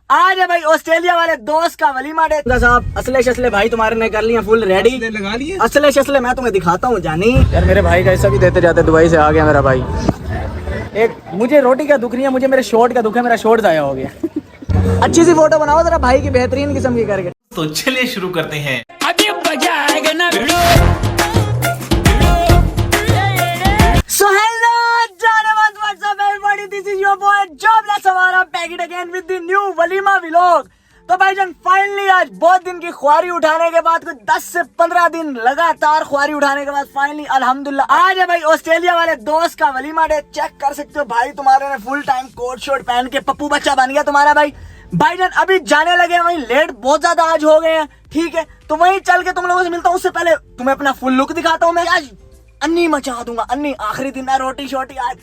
आज है भाई ऑस्ट्रेलिया वाले दोस्त का वलीमा डे। साहब असले शसले भाई तुम्हारे ने कर लिए फुल रेडी, लगा लिए असले शसले। मैं तुम्हें दिखाता हूँ जानी। यार मेरे भाई का ऐसा भी देते जाते दुबई से आ गया मेरा भाई। एक मुझे रोटी का दुख नहीं है, मुझे मेरे शॉर्ट का दुख है, मेरा शॉर्ट जाया हो गया। अच्छी सी फोटो बनाओ जरा भाई की बेहतरीन किस्म की करके। तो चलिए शुरू करते हैं। अभी मजा आएगा ना। So hello, Janavant, what's up everybody? This is your boy Jobless Samara back it again with the new walima vlog। तो भाईजान फाइनली आज बहुत दिन की ख्वारी उठाने के बाद, कुछ 10 से 15 दिन लगातार ख्वारी उठाने के बाद फाइनली अल्हम्दुलिल्लाह आज है भाई ऑस्ट्रेलिया वाले दोस्त का वलीमा डे। चेक कर सकते हो भाई तुम्हारे ने फुल टाइम कोट शोट पहन के पप्पू बच्चा बन गया तुम्हारा भाई। भाईजान अभी जाने लगे, वहीं लेट बहुत ज्यादा आज हो गए हैं, ठीक है। तो वहीं चल के तुम लोगों से मिलता हूँ, उससे पहले तुम्हें अपना फुल लुक दिखाता हूँ। मैं आज अन्नी मचा दूंगा, अन्नी आखिरी दिन है, रोटी शोटी आज।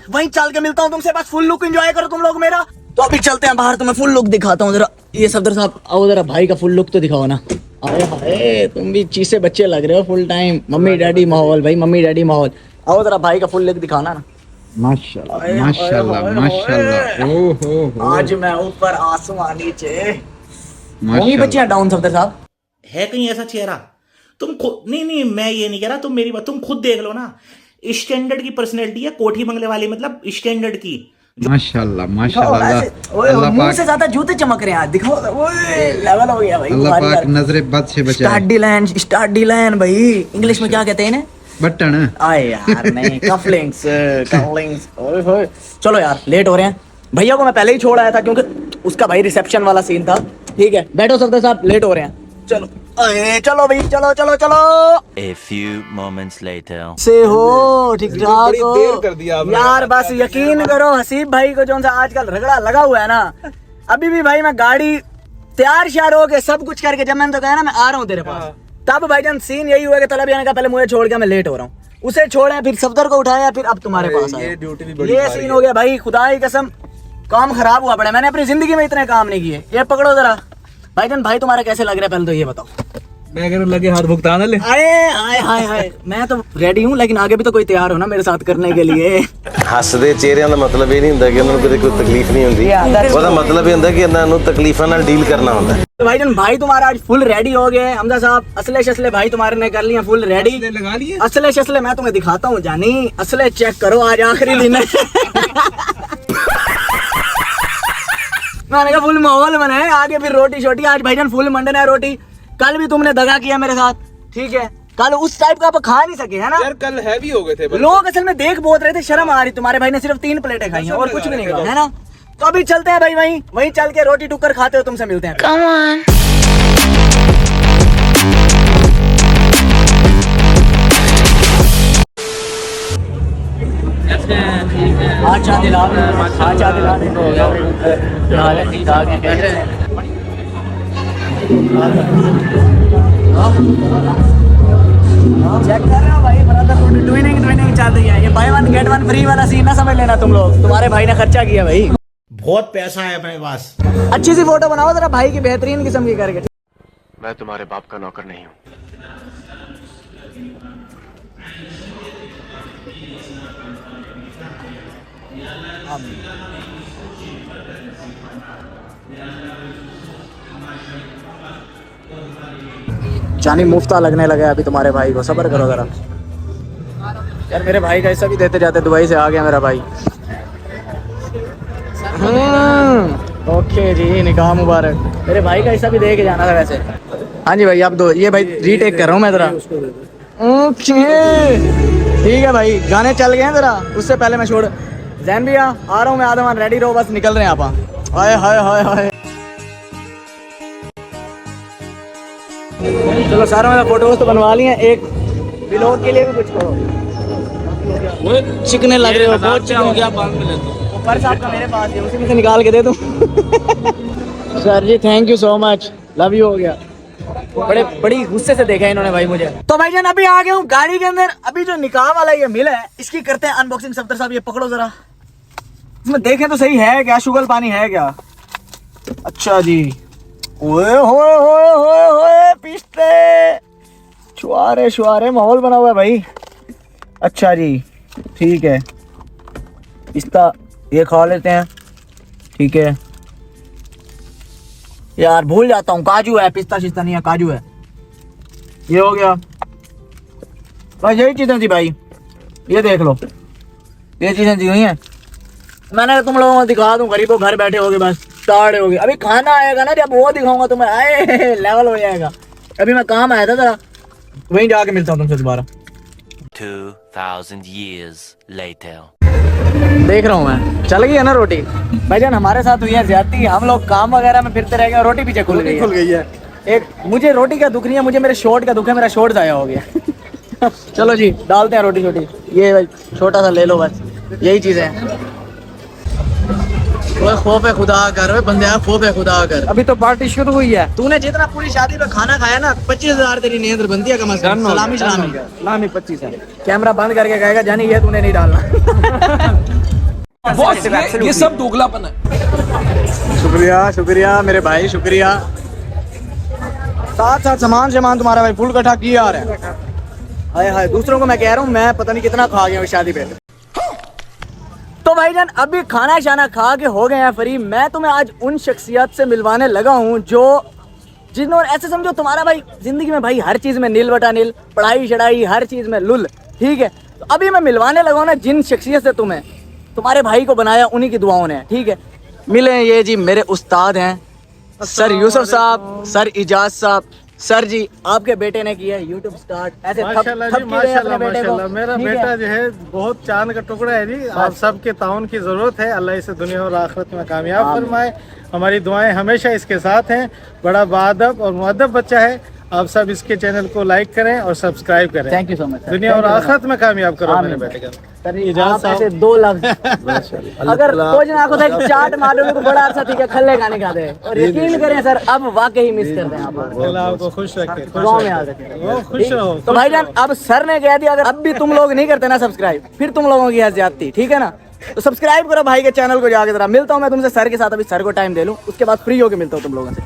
वहीं चल के मिलता हूँ तुमसे, बस फुल लुक एंजॉय करो तुम लोग मेरा। तो अभी चलते हैं बाहर, तुम्हें फुल लुक दिखाता हूँ जरा। ये सफदर साहब आओ जरा, भाई का फुल लुक तो दिखाओ ना। अरे हाय तुम भी चीसे बच्चे लग रहे हो फुल टाइम। मम्मी डैडी माहौल भाई, मम्मी डैडी माहौल। आओ जरा भाई का फुल लुक दिखाना ना। माशाल्लाह माशाल्लाह माशाल्लाह। ओहो आज मैं ऊपर आसमान नीचे। मम्मी बच्चियां डाउन सफदर साहब। है कहीं ऐसा चेहरा? तुम खुद नहीं मैं ये नहीं कह रहा, तुम मेरी बात तुम खुद देख लो ना। स्टैंडर्ड की पर्सनैलिटी है, कोठी बंगले वाली, मतलब स्टैंडर्ड की। माशाल्लाह माशाल्लाह। मुंह से ज्यादा जूते चमक रहे हैं आज, दिखाओ। ओए लेवल हो गया भाई। अल्लाह पाक नजरे बद से बचाए। स्टार्ट डी लाइन भाई, इंग्लिश में क्या कहते हैं इन्हें? बटन। आए यार नहीं, कफलिंग्स कफलिंग्स। ओए होए चलो यार लेट हो रहे हैं। भैया को मैं पहले ही छोड़ आया था क्योंकि उसका भाई रिसेप्शन वाला सीन था, ठीक है। बैठो सफदर साहब, लेट हो रहे हैं। चलो चलो भाई, चलो चलो चलो। A few moments later. से हो ठीक ठाक हो? देर कर दिया यार, बस यकीन करो हसीब भाई को जो सा आजकल रगड़ा लगा हुआ है ना। अभी भी भाई मैं गाड़ी तैयार श्यार हो के सब कुछ करके, जब मैंने तो कहा ना मैं आ रहा हूँ तेरे पास, तब भाईजान सीन यही हुआ कि तलब आने का पहले मुझे छोड़ के मैं लेट हो रहा हूँ। उसे छोड़ा, फिर सफदर को उठाया, फिर अब तुम्हारे पास आया। ये सीन हो गया भाई, खुदा की कसम काम खराब हुआ पड़ा। मैंने अपनी जिंदगी में इतने काम नहीं किए। ये पकड़ो जरा भाईजान। भाई तुम्हारा कैसे लग रहा है पहले तो ये बताओ। मैं अगर लगे हाथ भुगतान ले। हाय मैं तो रेडी हूँ, लेकिन आगे भी तो कोई तैयार हो ना मेरे साथ करने के लिए। ਹੱਸਦੇ ਚਿਹਰਿਆਂ ਦਾ ਮਤਲਬ ਇਹ ਨਹੀਂ ਹੁੰਦਾ ਕਿ ਉਹਨਾਂ ਨੂੰ ਕੋਈ ਤਕਲੀਫ ਨਹੀਂ ਹੁੰਦੀ। ਉਹਦਾ ਮਤਲਬ ਇਹ ਹੁੰਦਾ ਕਿ ਇਹਨਾਂ ਨੂੰ ਤਕਲੀਫਾਂ ਨਾਲ ਡੀਲ करना ਹੁੰਦਾ है। तो भाईजान भाई तुम्हारा आज फुल रेडी हो गए। हमजा साहब असले शसले भाई तुम्हारे ने कर लिए फुल रेडी, लगा लिए असले शसले। मैं तुम्हें दिखाता हूँ जानी, असले चेक करो आज आखिरी दिन है। मैंने कहा फुल माहौल बनाए, आगे फिर रोटी शोटी। आज भाईजान फुल मंडन है रोटी। कल भी तुमने दगा किया मेरे साथ, ठीक है। कल उस टाइप का आप खा नहीं सके है ना यार, कल हैवी हो गए थे लोग। असल में देख बहुत रहे थे, शर्म आ रही। तुम्हारे भाई ने सिर्फ 3 प्लेटें खाई हैं और कुछ भी नहीं खाया है ना। तो अभी चलते हैं भाई, वहीं चल के रोटी टुक्कर खाते हो तुमसे मिलते हैं। Come on। अच्छा दिला दे, अच्छा दिला दे। चेक कर रहे हो भाई, ब्रदर ट्विनिंग चल रही है। ये बाय 1 गेट 1 फ्री वाला सीन ना समझ लेना तुम लोग। तुम्हारे भाई ने खर्चा किया भाई, बहुत पैसा है अपने पास। अच्छी सी फोटो बनाओ जरा भाई की बेहतरीन किस्म की करके। मैं तुम्हारे बाप का नौकर नहीं हूँ। जानी मुफ्ता लगने लगा अभी तुम्हारे भाई को, सब्र करो जरा यार। मेरे भाई का ऐसा भी देते जाते दुबई से आ गया मेरा भाई। ओके जी, निकाह मुबारक। मेरे भाई का ऐसा भी दे के जाना था वैसे। हाँ जी भाई, आप दो। ये भाई रीटेक कर रहा हूँ मैं जरा। ठीक है भाई, गाने चल गए हैं जरा, उससे पहले मैं छोड़ जैन भैया आ रहा हूँ मैं। आदमान रेडी रहो, बस निकल रहे हैं आप। हाय हाय हाय हाय। चलो सारा मेरा फोटोज तो बनवा लिए। एक व्लॉग के लिए भी कुछ करो। चिकने लग रहे हो, बहुत चिकन हो गया। पर्स आपका मेरे पास है, उसी में से निकाल के दे दूं। Sir ji thank you so much, love you हो गया। बड़ी गुस्से से देखा इन्होंने भाई मुझे। तो भाईजान अभी आ गया हूँ गाड़ी के अंदर। अभी जो निकाह वाला ये मिला है, इसकी करते हैं अनबॉक्सिंग। सफदर साहब ये पकड़ो जरा, इसमें देखें तो सही है क्या, शुगर पानी है क्या? अच्छा जी। ओए होए होए होए होए, पिस्ते छुआरे शुआरे माहौल बना हुआ है भाई। अच्छा जी ठीक है, पिस्ता ये खा लेते हैं, ठीक है। यार भूल जाता हूँ, काजू है, पिस्ता शिस्ता नहीं है, काजू है। ये हो गया बस, यही चीजें थी भाई, ये देख लो, ये चीजें दी हुई हैं। मैंने तुम लोगों को दिखा दूं, गरीबों घर बैठे होगे बस टाड़े होगे। अभी खाना आएगा ना, जब वो दिखाऊंगा तुम्हें, आए लेवल हो जाएगा। अभी मैं काम आया था जरा, वहीं जाके मिलता हूँ तुमसे दोबारा। 2000 years later. देख रहा हूँ मैं, चल गई है ना रोटी भाईजान, हमारे साथ हुई है ज्यादती। हम लोग काम वगैरह में फिरते रह गए, रोटी पीछे खुल गई है। एक मुझे रोटी का दुख नहीं है, मुझे मेरे शॉर्ट का दुख है, मेरा शॉर्ट जाया हो गया। चलो जी डालते हैं रोटी छोटी, ये भाई छोटा सा ले लो बस, यही चीजें हैं। वो खौफ है खुदा कर, वे बंदे खौफ है खुदा कर। अभी तो पार्टी शुरू हुई है, तूने जितना पूरी शादी में खाना खाया ना, 25,000 तेरी नींद बनती है कम से कम। सलामी सलामी सलामी 25 है। कैमरा बंद करके कहेगा जानी ये तूने नहीं डालना। ये सब दोगलापन है। शुक्रिया शुक्रिया मेरे भाई, शुक्रिया। साथ साथ सामान तुम्हारा भाई फुल कट्ठा किया आ रहा है। हाय हाय, दूसरों को मैं कह रहा हूँ, मैं पता नहीं कितना खा गया शादी पे। तो भाईजान अभी खाना शाना खा के हो गए हैं फ्री। मैं तुम्हें आज उन शख्सियत से मिलवाने लगा हूँ जो जिन्होंने, ऐसे समझो तुम्हारा भाई जिंदगी में भाई हर चीज में नील बटा नील, पढ़ाई शढ़ाई हर चीज में लुल, ठीक है। तो अभी मैं मिलवाने लगा हूँ ना जिन शख्सियत से तुम्हें तुम्हारे भाई को बनाया, उन्हीं की दुआओं ने, ठीक है। मिले ये जी मेरे उस्ताद हैं सर यूसुफ साहब, सर इजाज साहब। सर जी आपके बेटे ने किया YouTube स्टार्ट, ऐसे माशाल्लाह मेरा बेटा जो है बहुत चांद का टुकड़ा है जी। आप सबके ताउन की जरूरत है, अल्लाह इसे दुनिया और आखिरत में कामयाब फरमाए। हमारी दुआएं हमेशा इसके साथ हैं। बड़ा बाअदब और मुअद्दब बच्चा है। आप सब इसके चैनल को लाइक करें और सब्सक्राइब करें। Thank you so much. दुनिया और आखिरत में कामयाब करो मेरे बेटे का। आप ऐसे 2 लफ्ज अगर कुछ ना कुछ चाट मारोगे तो बड़ा अच्छा, ठीक है, खल्ले खाने खाते हैं। और यकीन करें सर, अब वाकई मिस करते हैं आपको। खुश रखे, गाँव में आ सके, खुश रहो। तो भाईजान अब सर ने कह दिया, अगर अब भी तुम लोग नहीं करते ना सब्सक्राइब, फिर तुम लोगों की ज्यादती, ठीक है ना। तो सब्सक्राइब करो भाई के चैनल को जाके। जरा मिलता हूँ मैं तुमसे सर के साथ, अभी सर को टाइम दे लूँ, उसके बाद फ्री होके मिलता हूँ तुम लोगों से।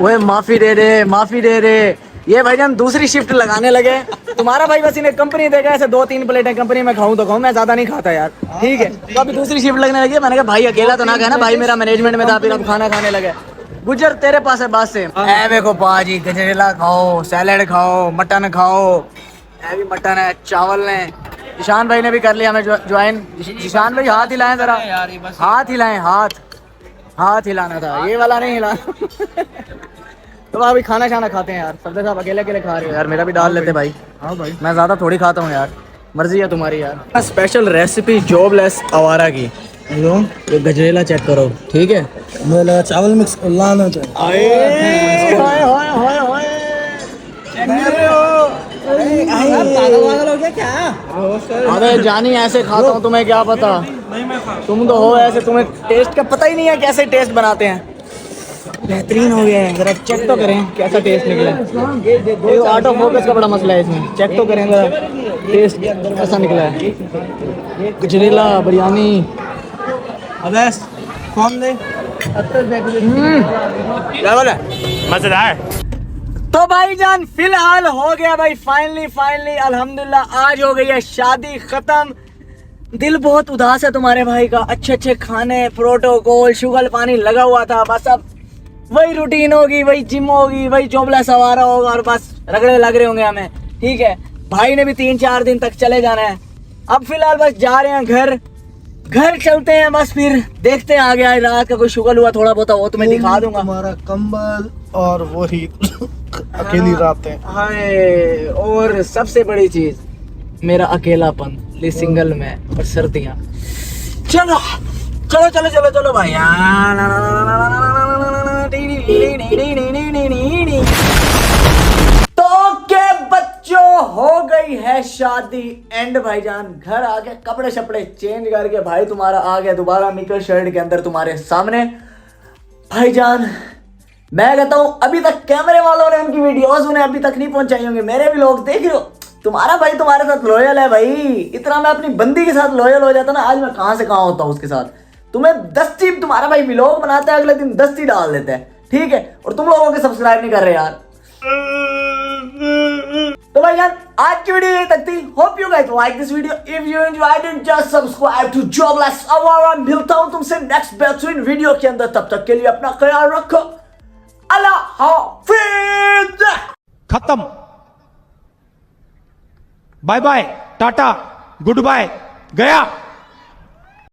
ओए माफी दे दे, माफी दे दे। ये भाईजान दूसरी शिफ्ट लगाने लगे। तुम्हारा भाई बस इन्हें कंपनी देगा, ऐसे 2-3 प्लेटें कंपनी में खाऊं तो खाऊं, मैं ज्यादा नहीं खाता यार, ठीक है। तो अभी दूसरी शिफ्ट लगने लगी। मैंने कहा भाई अकेला तो ना कहना, भाई मेरा मैनेजमेंट में था, फिर अब खाना खाने लगे। गुजर तेरे पास है बात से, देखो पाजी गजरेला खाओ, सैलेड खाओ, मटन खाओ, भी मटन है, चावल है। जिशान भाई ने भी कर लिया हमें ज्वाइन। जिशान भाई हाथ हिलाएं जरा, हाथ हिलाएं, हाथ हिलाना था, ये वाला नहीं हिलाना। तो अभी खाना शाना खाते हैं यार। सरदार साहब अकेले अकेले खा रहे हो यार, मेरा भी डाल लेते भाई। हाँ भाई, मैं ज़्यादा थोड़ी खाता हूँ यार, मर्जी है तुम्हारी यार। स्पेशल रेसिपी जॉबलेस आवारा की, ये गजरेला चेक करो, ठीक है। मेरा चावल मिक्स लाना अरे जानी ऐसे खाता हूँ, तुम्हें क्या पता, तुम तो हो ऐसे, तुम्हें टेस्ट का पता ही नहीं है कैसे टेस्ट बनाते हैं। बेहतरीन हो गया है, जरा चेक तो करें कैसा टेस्ट निकला है। ऑटो फोकस का बड़ा मसला है इसमें, चेक तो करें जरा टेस्ट कैसा निकला है। गजरेला बिरयानी, अबे कौन दे मजेदार। तो भाईजान फिलहाल हो गया भाई, फाइनली अल्हम्दुलिल्लाह आज हो गई है शादी खत्म। दिल बहुत उदास है तुम्हारे भाई का, अच्छे खाने, प्रोटोकॉल, शुगर पानी लगा हुआ था, बस अब वही रूटीन होगी, वही जिम होगी, वही चोबला सवारा होगा और बस रगड़े लग रहे होंगे हमें, ठीक है। भाई ने भी 3-4 दिन तक चले जाना है। अब फिलहाल बस जा रहे हैं घर चलते हैं, बस फिर देखते हैं आगे। आज रात का कोई शुगर हुआ थोड़ा बहुत वो तुम्हें दिखा दूंगा। हमारा कंबल और वही अकेली रातें, हाय, और सबसे बड़ी चीज मेरा अकेलापन, सिंगल में, और सर्दियाँ। चलो चलो चलो चलो चलो भाई। तो के बच्चों हो गई है शादी एंड भाईजान घर आ गए, कपड़े शपड़े चेंज करके भाई तुम्हारा आ गया दोबारा निकल शर्ट के अंदर तुम्हारे सामने। भाईजान मैं कहता हूँ अभी तक कैमरे वालों ने उनकी वीडियोस उन्हें अभी तक नहीं पहुंचाई होंगी, मेरे भी लोग देख रहे हो, तुम्हारा भाई तुम्हारे साथ लॉयल है भाई। इतना मैं अपनी बंदी के साथ लॉयल हो जाता ना, आज मैं कहां से कहां होता हूँ उसके साथ। तुम्हें 10 चीप तुम्हारा भाई व्लॉग बनाता है, अगले दिन 10 ही डाल देता है, ठीक है, और तुम लोगों के सब्सक्राइब नहीं कर रहे यार। तो भाई यार आज की वीडियो यही तक थी। Hope you guys like this video. If you enjoyed it just subscribe to jobless Awara. मिलता हूं तुमसे नेक्स्ट बेहतरीन वीडियो के अंदर, तब तक के लिए अपना ख्याल रखो। Bye bye, tata, good bye, गया।